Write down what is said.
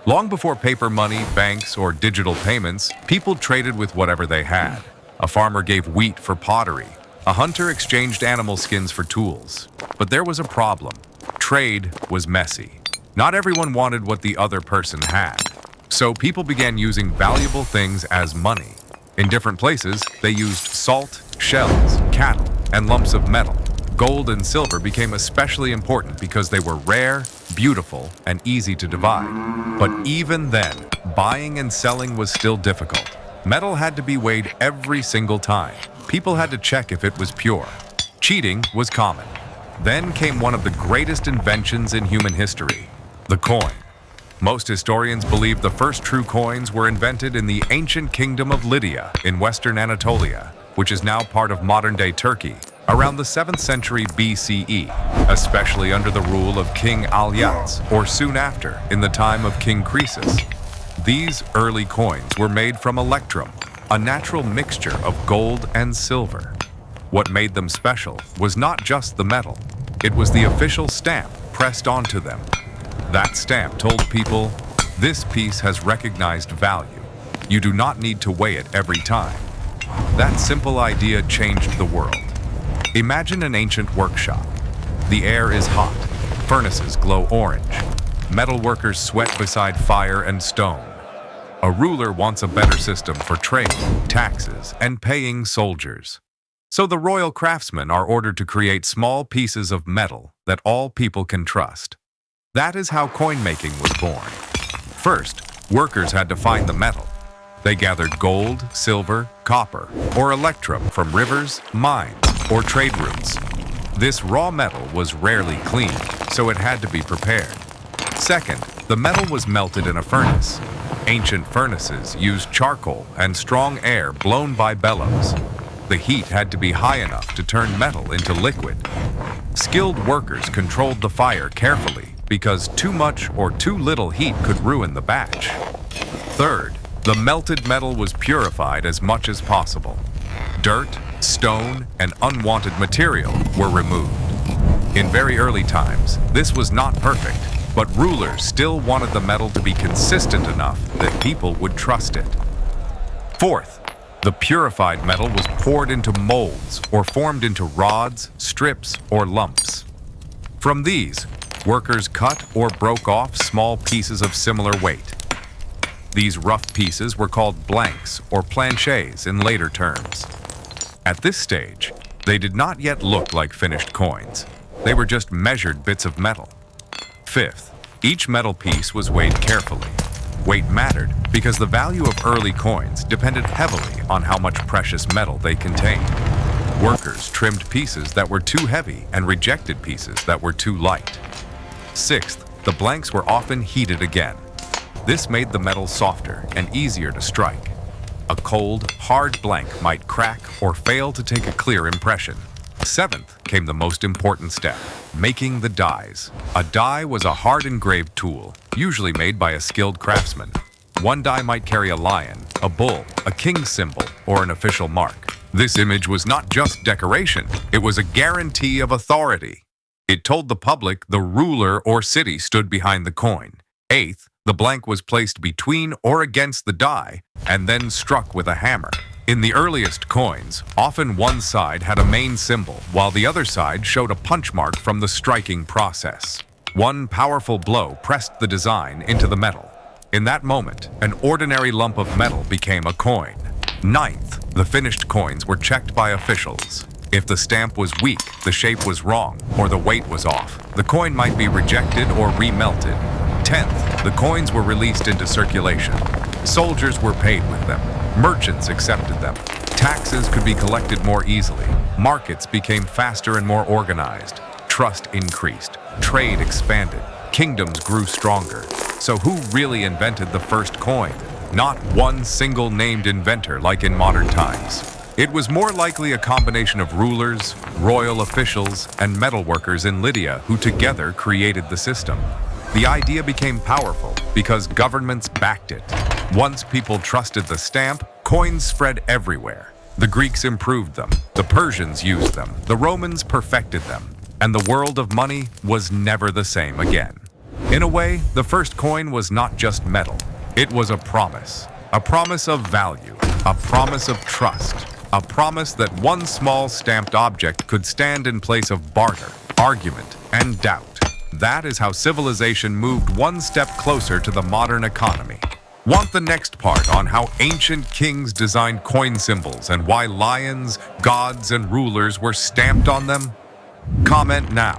Long before paper money, banks, or digital payments, people traded with whatever they had. A farmer gave wheat for pottery. A hunter exchanged animal skins for tools. But there was a problem. Trade was messy. Not everyone wanted what the other person had. So people began using valuable things as money. In different places, they used salt, shells, cattle, and lumps of metal. Gold and silver became especially important because they were rare, beautiful, and easy to divide. But even then, buying and selling was still difficult. Metal had to be weighed every single time. People had to check if it was pure. Cheating was common. Then came one of the greatest inventions in human history, the coin. Most historians believe the first true coins were invented in the ancient kingdom of Lydia in western Anatolia, which is now part of modern-day Turkey, around the 7th century BCE, especially under the rule of King Alyats, or soon after, in the time of King Croesus. These early coins were made from electrum, a natural mixture of gold and silver. What made them special was not just the metal, it was the official stamp pressed onto them. That stamp told people, this piece has recognized value. You do not need to weigh it every time. That simple idea changed the world. Imagine an ancient workshop. The air is hot, furnaces glow orange, metal workers sweat beside fire and stone. A ruler wants a better system for trade, taxes, and paying soldiers. So the royal craftsmen are ordered to create small pieces of metal that all people can trust. That is how coin making was born. First, workers had to find the metal. They gathered gold, silver, copper, or electrum from rivers, mines, or trade routes. This raw metal was rarely cleaned, so it had to be prepared. Second, the metal was melted in a furnace. Ancient furnaces used charcoal and strong air blown by bellows. The heat had to be high enough to turn metal into liquid. Skilled workers controlled the fire carefully because too much or too little heat could ruin the batch. Third, the melted metal was purified as much as possible. Dirt, stone, and unwanted material were removed. In very early times, this was not perfect, but rulers still wanted the metal to be consistent enough that people would trust it. Fourth, the purified metal was poured into molds or formed into rods, strips, or lumps. From these, workers cut or broke off small pieces of similar weight. These rough pieces were called blanks or planchets in later terms. At this stage, they did not yet look like finished coins. They were just measured bits of metal. Fifth, each metal piece was weighed carefully. Weight mattered because the value of early coins depended heavily on how much precious metal they contained. Workers trimmed pieces that were too heavy and rejected pieces that were too light. Sixth, the blanks were often heated again. This made the metal softer and easier to strike. A cold, hard blank might crack or fail to take a clear impression. Seventh came the most important step, making the dies. A die was a hard engraved tool, usually made by a skilled craftsman. One die might carry a lion, a bull, a king's symbol, or an official mark. This image was not just decoration, it was a guarantee of authority. It told the public the ruler or city stood behind the coin. Eighth, the blank was placed between or against the die and then struck with a hammer. In the earliest coins, often one side had a main symbol while the other side showed a punch mark from the striking process. One powerful blow pressed the design into the metal. In that moment, an ordinary lump of metal became a coin. Ninth, the finished coins were checked by officials. If the stamp was weak, the shape was wrong, or the weight was off, the coin might be rejected or remelted. 10th, the coins were released into circulation. Soldiers were paid with them. Merchants accepted them. Taxes could be collected more easily. Markets became faster and more organized. Trust increased. Trade expanded. Kingdoms grew stronger. So who really invented the first coin? Not one single named inventor like in modern times. It was more likely a combination of rulers, royal officials, and metalworkers in Lydia who together created the system. The idea became powerful because governments backed it. Once people trusted the stamp, coins spread everywhere. The Greeks improved them, the Persians used them, the Romans perfected them, and the world of money was never the same again. In a way, the first coin was not just metal. It was a promise of value, a promise of trust, a promise that one small stamped object could stand in place of barter, argument, and doubt. That is how civilization moved one step closer to the modern economy. Want the next part on how ancient kings designed coin symbols and why lions, gods, and rulers were stamped on them? Comment now.